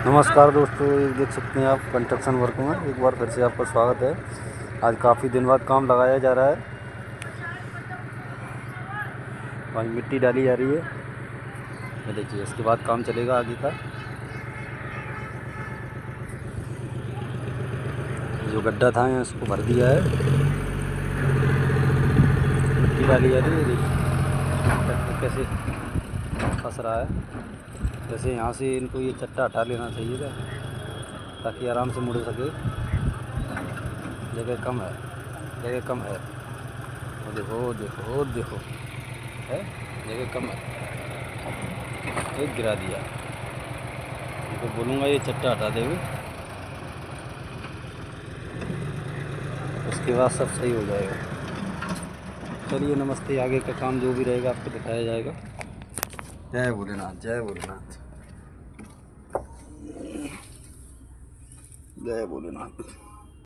नमस्कार दोस्तों, ये देख सकते हैं आप कंस्ट्रक्शन वर्क में एक बार फिर से आपका स्वागत है। आज काफ़ी दिन बाद काम लगाया जा रहा है। आज मिट्टी डाली जा रही है। ये देखिए, इसके बाद काम चलेगा आगे का। जो गड्ढा था इसको भर दिया है, मिट्टी डाली जा रही है। देखिए कैसे फंस रहा है। जैसे यहाँ से इनको ये चट्टा हटा लेना चाहिए था ताकि आराम से मुड़ सके। जगह कम है, जगह कम है। वो देखो देखो देखो, है जगह कम है। एक गिरा दिया। उनको बोलूँगा ये चट्टा हटा देंगे, उसके बाद सब सही हो जाएगा। चलिए नमस्ते, आगे का काम जो भी रहेगा आपको दिखाया जाएगा। जय भोलेनाथ, जय भोलेनाथ, जय भोलेनाथ।